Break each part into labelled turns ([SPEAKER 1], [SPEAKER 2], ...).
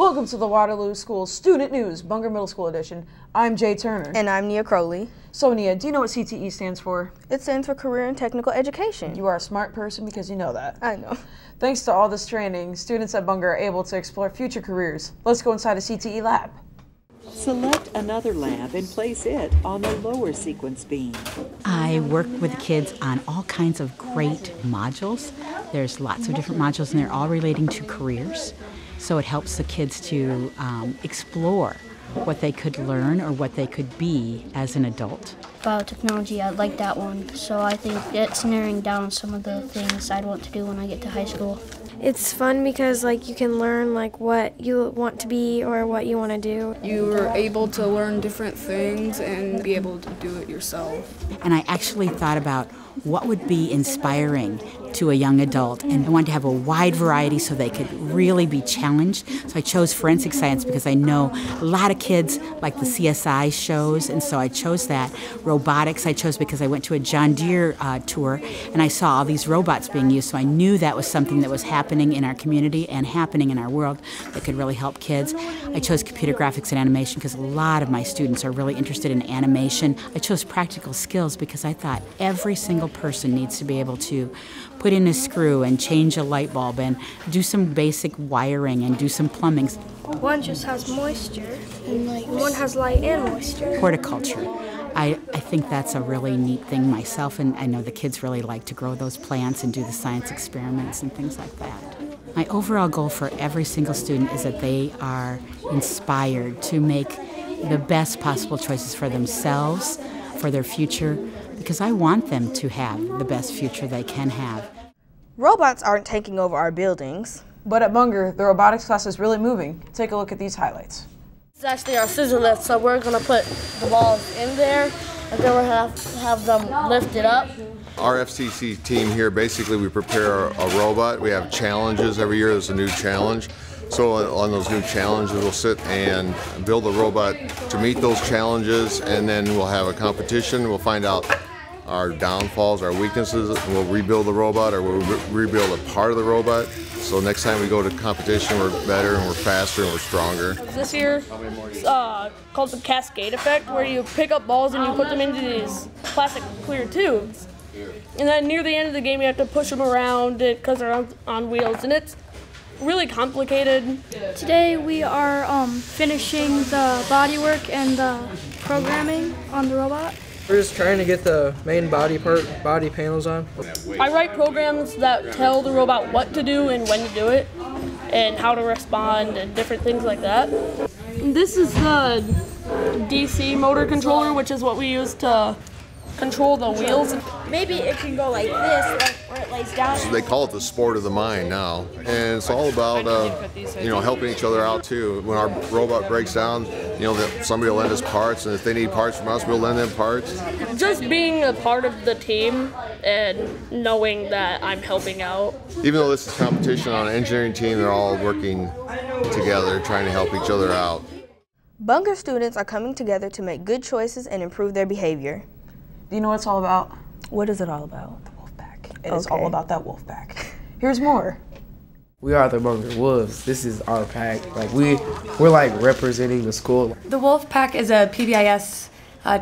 [SPEAKER 1] Welcome to the Waterloo School Student News, Bunger Middle School Edition. I'm Jay Turner.
[SPEAKER 2] And I'm Nia Crowley.
[SPEAKER 1] So Nia, do you know what CTE stands for?
[SPEAKER 2] It stands for Career and Technical Education.
[SPEAKER 1] You are a smart person because you know that.
[SPEAKER 2] I know.
[SPEAKER 1] Thanks to all this training, students at Bunger are able to explore future careers. Let's go inside a CTE lab.
[SPEAKER 3] Select another lab and place it on the lower sequence beam.
[SPEAKER 4] I work with kids on all kinds of great modules. There's lots of different modules and they're all relating to careers. So it helps the kids to explore what they could learn or what they could be as an adult.
[SPEAKER 5] Biotechnology, I like that one. So I think it's narrowing down some of the things I'd want to do when I get to high school.
[SPEAKER 6] It's fun because you can learn what you want to be or what you want to do.
[SPEAKER 7] You're able to learn different things and be able to do it yourself.
[SPEAKER 4] And I actually thought about what would be inspiring to a young adult, and I wanted to have a wide variety so they could really be challenged. So I chose forensic science because I know a lot of kids like the CSI shows, and so I chose that. Robotics I chose because I went to a John Deere tour and I saw all these robots being used, so I knew that was something that was happening in our community and happening in our world that could really help kids. I chose computer graphics and animation because a lot of my students are really interested in animation. I chose practical skills because I thought every single person needs to be able to put in a screw and change a light bulb and do some basic wiring and do some plumbing.
[SPEAKER 6] One just has moisture, and one has light and moisture.
[SPEAKER 4] Horticulture. I think that's a really neat thing myself, and I know the kids really like to grow those plants and do the science experiments and things like that. My overall goal for every single student is that they are inspired to make the best possible choices for themselves, for their future, because I want them to have the best future they can have.
[SPEAKER 2] Robots aren't taking over our buildings.
[SPEAKER 1] But at Bunger, the robotics class is really moving. Take a look at these highlights.
[SPEAKER 5] It's actually our scissor lift, so we're going to put the balls in there, and then we're going to have them lifted up.
[SPEAKER 8] Our FTC team here, basically we prepare a robot. We have challenges every year. There's a new challenge. So on those new challenges, we'll sit and build a robot to meet those challenges, and then we'll have a competition. We'll find out our downfalls, our weaknesses, and we'll rebuild the robot, or we'll rebuild a part of the robot. So next time we go to competition, we're better and we're faster and we're stronger.
[SPEAKER 9] This here is called the cascade effect, where you pick up balls and you put them into these plastic clear tubes. And then near the end of the game, you have to push them around because they're on wheels, and it's really complicated.
[SPEAKER 6] Today we are finishing the bodywork and the programming on the robot.
[SPEAKER 10] We're just trying to get the main body panels on.
[SPEAKER 9] I write programs that tell the robot what to do and when to do it, and how to respond and different things like that. This is the DC motor controller, which is what we use to control the wheels.
[SPEAKER 6] Maybe it can go like this, where it lays down.
[SPEAKER 8] So they call it the sport of the mind now, and it's all about helping each other out too. When our robot breaks down, that somebody will lend us parts, and if they need parts from us, we'll lend them parts.
[SPEAKER 9] Just being a part of the team and knowing that I'm helping out.
[SPEAKER 8] Even though this is competition on an engineering team, they're all working together, trying to help each other out.
[SPEAKER 2] Bunger students are coming together to make good choices and improve their behavior.
[SPEAKER 1] Do you know what it's all about?
[SPEAKER 2] What is it all about?
[SPEAKER 1] The wolf pack. It is all about that wolf pack. Here's more.
[SPEAKER 10] We are the Bunger Wolves. This is our pack. We're representing the school.
[SPEAKER 11] The Wolf Pack is a PBIS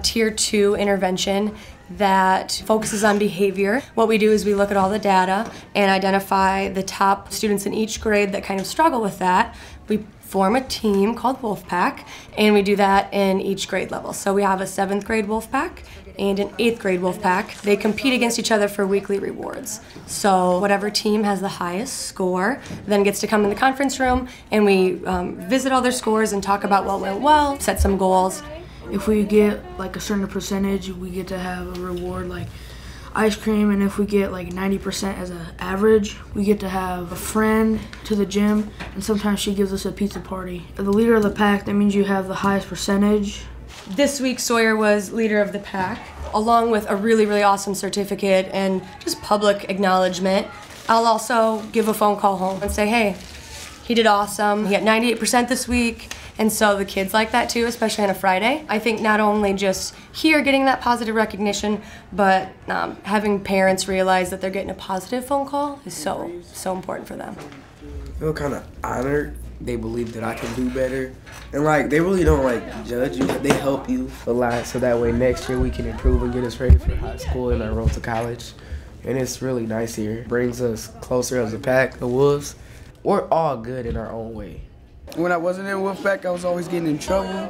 [SPEAKER 11] Tier 2 intervention that focuses on behavior. What we do is we look at all the data and identify the top students in each grade that kind of struggle with that. We form a team called Wolf Pack, and we do that in each grade level. So we have a 7th grade Wolf Pack and an 8th grade Wolf Pack. They compete against each other for weekly rewards. So whatever team has the highest score then gets to come in the conference room, and we visit all their scores and talk about what went well, set some goals.
[SPEAKER 12] If we get a certain percentage, we get to have a reward like ice cream, and if we get 90% as an average, we get to have a friend to the gym, and sometimes she gives us a pizza party. The leader of the pack, that means you have the highest percentage.
[SPEAKER 11] This week Sawyer was leader of the pack, along with a really, really awesome certificate and just public acknowledgement. I'll also give a phone call home and say, hey, he did awesome. He got 98% this week. And so the kids like that too, especially on a Friday. I think not only just here getting that positive recognition, but having parents realize that they're getting a positive phone call is so important for them.
[SPEAKER 10] I feel kind of honored they believe that I can do better. And like, they really don't like judge you, but they help you a lot so that way next year we can improve and get us ready for high school and our road to college. And it's really nice here. It brings us closer as a pack, the Wolves. We're all good in our own way.
[SPEAKER 13] When I wasn't in Wolfpack, I was always getting in trouble.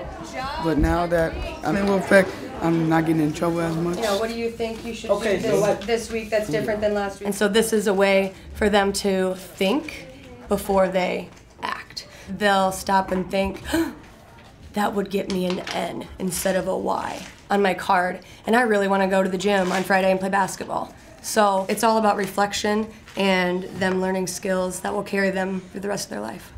[SPEAKER 13] But now that I'm in Wolfpack, I'm not getting in trouble as much.
[SPEAKER 11] You know, what do you think you should do this week that's different than last week? And so this is a way for them to think before they act. They'll stop and think, that would get me an N instead of a Y on my card. And I really want to go to the gym on Friday and play basketball. So it's all about reflection and them learning skills that will carry them through the rest of their life.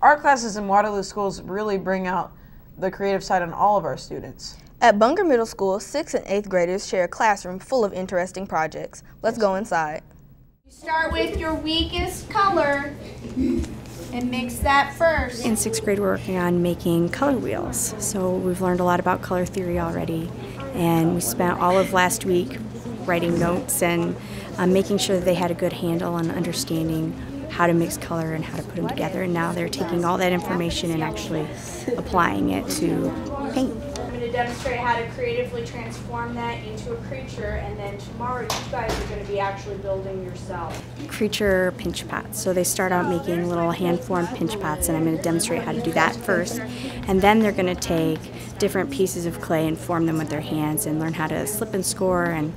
[SPEAKER 1] Art classes in Waterloo schools really bring out the creative side in all of our students.
[SPEAKER 2] At Bunger Middle School, 6th and 8th graders share a classroom full of interesting projects. Let's go inside.
[SPEAKER 14] You start with your weakest color and mix that first.
[SPEAKER 15] In 6th grade, we're working on making color wheels. So we've learned a lot about color theory already, and we spent all of last week writing notes and making sure that they had a good handle on understanding how to mix color and how to put them together. And now they're taking all that information and actually applying it to paint.
[SPEAKER 14] I'm going to demonstrate how to creatively transform that into a creature, and then tomorrow you guys are going to be actually building yourself.
[SPEAKER 15] Creature pinch pots. So they start out making little hand-formed pinch pots, and I'm going to demonstrate how to do that first. And then they're going to take different pieces of clay and form them with their hands and learn how to slip and score and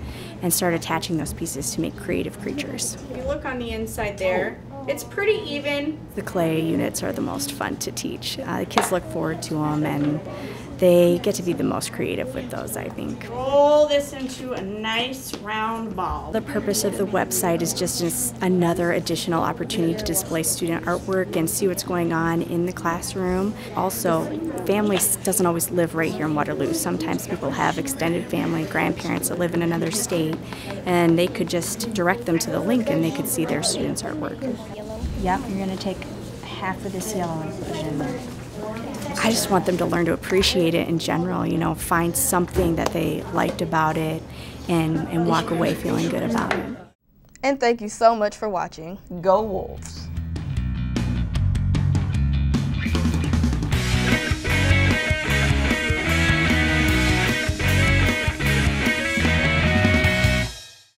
[SPEAKER 15] start attaching those pieces to make creative creatures.
[SPEAKER 14] If you look on the inside there, it's pretty even.
[SPEAKER 15] The clay units are the most fun to teach. The kids look forward to them, and they get to be the most creative with those, I think.
[SPEAKER 14] Roll this into a nice round ball.
[SPEAKER 15] The purpose of the website is just another additional opportunity to display student artwork and see what's going on in the classroom. Also, families doesn't always live right here in Waterloo. Sometimes people have extended family, grandparents that live in another state, and they could just direct them to the link and they could see their students' artwork. Yep, you're going to take half of this yellow and put it in there. I just want them to learn to appreciate it in general, you know, find something that they liked about it and walk away feeling good about it.
[SPEAKER 2] And thank you so much for watching.
[SPEAKER 1] Go Wolves!